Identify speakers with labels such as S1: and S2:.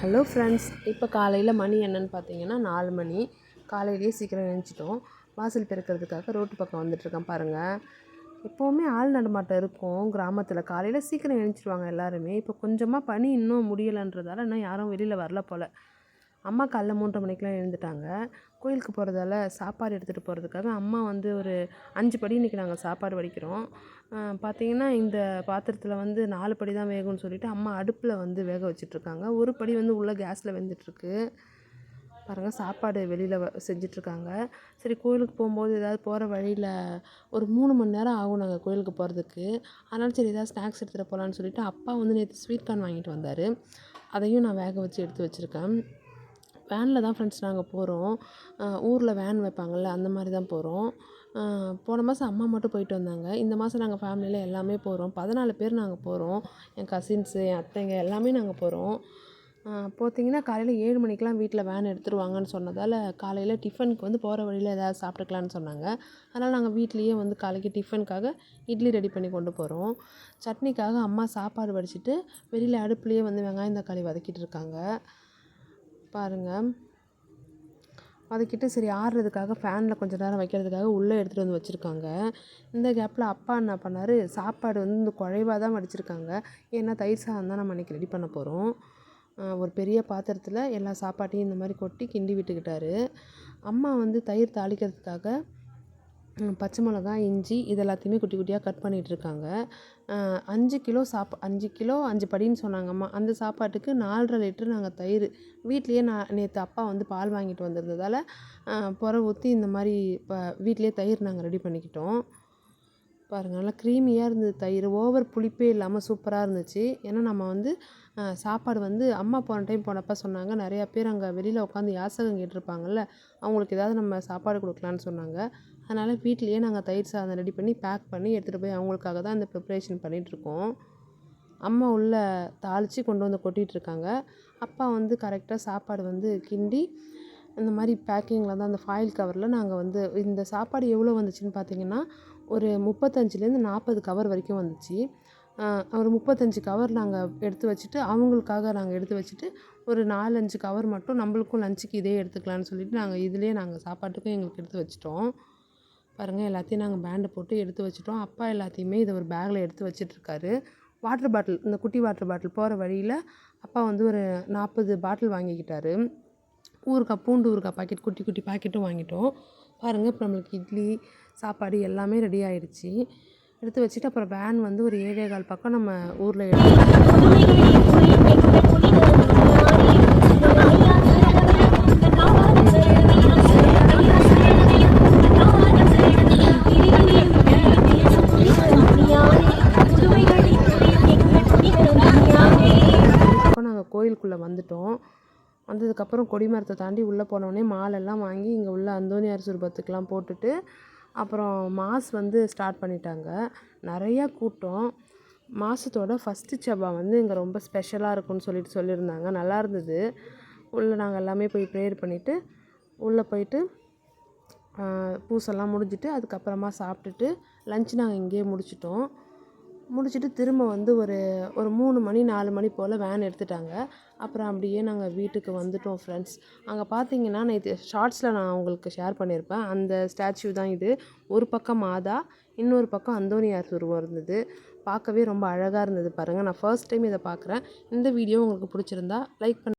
S1: Hello friends, இப்போ காலையில் மணி என்னன்னு பார்த்தீங்கன்னா 4 மணி. காலையிலேயே சீக்கிரம் எழுந்திரிச்சிட்டோம். வாசல் பெருக்கிறதுக்காக ரோட்டு பக்கம் வந்துட்டுருக்கேன் பாருங்கள். எப்போவுமே ஆள் நடமாட்டம் இருக்கும் கிராமத்தில். காலையில் சீக்கிரம் எழுந்திரிச்சிடுவாங்க எல்லாருமே. இப்போ கொஞ்சமாக பனி இன்னும் முடியலைன்றதால இன்னும் யாரும் வெளியில் வரல போல். அம்மா காலைல 3:30 மணிக்கெலாம் எழுந்துட்டாங்க. கோயிலுக்கு போகிறதால சாப்பாடு எடுத்துகிட்டு போகிறதுக்காக அம்மா வந்து ஒரு 5 படி இன்றைக்கி நாங்கள் சாப்பாடு வடிக்கிறோம். பார்த்திங்கன்னா இந்த பாத்திரத்தில் வந்து 4 படி தான் வேகும்னு சொல்லிவிட்டு அம்மா அடுப்பில் வந்து வேக வச்சிட்ருக்காங்க. ஒரு படி வந்து உள்ளே கேஸில் வெந்துட்டுருக்கு பாருங்கள். சாப்பாடு வெளியில் செஞ்சிட்ருக்காங்க. சரி, கோயிலுக்கு போகும்போது ஏதாவது போகிற வழியில் ஒரு 3 மணி நேரம் ஆகும் நாங்கள் கோயிலுக்கு போகிறதுக்கு. அதனால சரி ஏதாவது ஸ்நாக்ஸ் எடுத்துகிட்டு போகலான்னு சொல்லிவிட்டு அப்பா வந்து நேற்று ஸ்வீட் கார்ன் வாங்கிட்டு வந்தார். அதையும் நான் வேக வச்சு எடுத்து வச்சுருக்கேன். வேனில் தான் ஃப்ரெண்ட்ஸ் நாங்கள் போகிறோம். ஊரில் வேன் வைப்பாங்கள்ல, அந்த மாதிரி தான் போகிறோம். போன மாதம் அம்மா மட்டும் போயிட்டு வந்தாங்க. இந்த மாதம் நாங்கள் ஃபேமிலியில் எல்லாமே போகிறோம். 14 பேர் நாங்கள் போகிறோம். என் கசின்ஸு, என் அத்தைங்க எல்லாமே நாங்கள் போகிறோம். பார்த்தீங்கன்னா காலையில் 7 மணிக்கெலாம் வீட்டில் வேன் எடுத்துருவாங்கன்னு சொன்னதால் காலையில் டிஃபனுக்கு வந்து போகிற வழியில் ஏதாவது சாப்பிட்டுக்கலான்னு சொன்னாங்க. அதனால் நாங்கள் வீட்லேயே வந்து காலைக்கு டிஃபனுக்காக இட்லி ரெடி பண்ணி கொண்டு போகிறோம். சட்னிக்காக அம்மா சாப்பாடு வடிச்சிட்டு வெளியில் அடுப்புலேயே வந்து வெங்காயம் தக்காளி வதக்கிட்டு இருக்காங்க பாருங்கள். வதக்கிட்டு சரி ஆறுறதுக்காக ஃபேனில் கொஞ்சம் நேரம் வைக்கிறதுக்காக உள்ளே எடுத்துகிட்டு வந்து வச்சுருக்காங்க. இந்த கேப்பில் அப்பா என்ன பண்ணார், சாப்பாடு வந்து இந்த குழைவாக தான் வடிச்சிருக்காங்க. ஏன்னா தயிர் சாதம் தான் நம்ம இன்றைக்கி ரெடி பண்ண போகிறோம். ஒரு பெரிய பாத்திரத்தில் எல்லா சாப்பாட்டையும் இந்த மாதிரி கொட்டி கிண்டி விட்டுக்கிட்டாரு. அம்மா வந்து தயிர் தாளிக்கிறதுக்காக பச்சை மிளகா, இஞ்சி இது எல்லாத்தையுமே குட்டி குட்டியாக கட் பண்ணிகிட்ருக்காங்க. 5 கிலோ 5 கிலோ 5 படின்னு சொன்னாங்க அம்மா. அந்த சாப்பாட்டுக்கு 4.5 லிட்டர் நாங்கள் தயிர் வீட்லேயே நேற்று அப்பா வந்து பால் வாங்கிட்டு வந்திருந்ததால் புற ஊற்றி இந்த மாதிரி வீட்லேயே தயிர் நாங்கள் ரெடி பண்ணிக்கிட்டோம் பாருங்கள். நல்லா க்ரீமியாக இருந்தது தயிர். ஓவர் புளிப்பே இல்லாமல் சூப்பராக இருந்துச்சு. ஏன்னா நம்ம வந்து சாப்பாடு வந்து அம்மா போன டைம் போனப்போ சொன்னாங்க, நிறையா பேர் அங்கே வெளியில் உட்காந்து யாசகம் கேட்டிருப்பாங்கள்ல, அவங்களுக்கு ஏதாவது நம்ம சாப்பாடு கொடுக்கலான்னு சொன்னாங்க. அதனால் வீட்லேயே நாங்கள் தயிர் சாதம் ரெடி பண்ணி பேக் பண்ணி எடுத்துகிட்டு போய் அவங்களுக்காக தான் இந்த ப்ரிப்ரேஷன் பண்ணிகிட்ருக்கோம். அம்மா உள்ளே தாளித்து கொண்டு வந்து கொட்டிகிட்ருக்காங்க. அப்பா வந்து கரெக்டாக சாப்பாடு வந்து கிண்டி இந்த மாதிரி பேக்கிங்கில் தான் அந்த ஃபாயில் கவரில் நாங்கள் வந்து இந்த சாப்பாடு எவ்வளோ வந்துச்சுன்னு பார்த்தீங்கன்னா ஒரு 35லேருந்து 40 கவர் வரைக்கும் வந்துச்சு. ஒரு 35 கவர் நாங்கள் எடுத்து வச்சுட்டு அவங்களுக்காக நாங்கள் எடுத்து வச்சுட்டு ஒரு 4-5 கவர் மட்டும் நம்மளுக்கும் லஞ்சுக்கு இதே எடுத்துக்கலான்னு சொல்லிவிட்டு நாங்கள் இதிலே நாங்கள் சாப்பாட்டுக்கும் எங்களுக்கு எடுத்து வச்சுட்டோம் பாருங்கள். எல்லாத்தையும் நாங்கள் பேண்டை போட்டு எடுத்து வச்சுட்டோம். அப்பா எல்லாத்தையுமே இதை ஒரு பேக்கில் எடுத்து வச்சிட்ருக்காரு. வாட்டர் பாட்டில், இந்த குட்டி வாட்டர் பாட்டில் போகிற வழியில் அப்பா வந்து ஒரு 40 பாட்டில் வாங்கிக்கிட்டாரு. ஊறுகாய், பூண்டு ஊறுகாய் பாக்கெட் குட்டி குட்டி பாக்கெட்டும் வாங்கிட்டோம் பாருங்கள். இப்போ நம்மளுக்கு இட்லி சாப்பாடு எல்லாமே ரெடி ஆகிடுச்சி. எடுத்து வச்சுட்டு அப்புறம் வேன் வந்து ஒரு 7:15 பக்கம் நம்ம ஊரில் நாங்கள் கோயிலுக்குள்ளே வந்துட்டோம். வந்ததுக்கப்புறம் கொடிமரத்தை தாண்டி உள்ளே போனோடனே மாலெல்லாம் வாங்கி இங்கே உள்ள அந்தோனியார் சுரூபத்துக்கெலாம் போட்டுட்டு அப்புறம் மாஸ் வந்து ஸ்டார்ட் பண்ணிட்டாங்க. நிறையா கூட்டம். மாதத்தோட ஃபஸ்ட்டு செவ்வாய் வந்து இங்கே ரொம்ப ஸ்பெஷலாக இருக்கும்னு சொல்லியிருந்தாங்க. நல்லா இருந்தது. உள்ளே நாங்கள் எல்லாமே போய் ப்ரேயர் பண்ணிவிட்டு உள்ளே போயிட்டு பூசெல்லாம் முடிஞ்சிட்டு அதுக்கப்புறமா சாப்பிட்டுட்டு லஞ்ச் நாங்கள் இங்கேயே முடிச்சுட்டு திரும்ப வந்து ஒரு 3 மணி 4 மணி போல் வேன் எடுத்துட்டாங்க. அப்புறம் அப்படியே நாங்கள் வீட்டுக்கு வந்துட்டோம் ஃப்ரெண்ட்ஸ். அங்கே பார்த்தீங்கன்னா நேற்று ஷார்ட்ஸில் நான் உங்களுக்கு ஷேர் பண்ணியிருப்பேன். அந்த ஸ்டாச்சு தான் இது. ஒரு பக்கம் மாதா, இன்னொரு பக்கம் அந்தோனியார் உருவம் இருந்தது. பார்க்கவே ரொம்ப அழகாக இருந்தது பாருங்கள். நான் ஃபர்ஸ்ட் டைம் இதை பார்க்குறேன். இந்த வீடியோ உங்களுக்கு பிடிச்சிருந்தா லைக்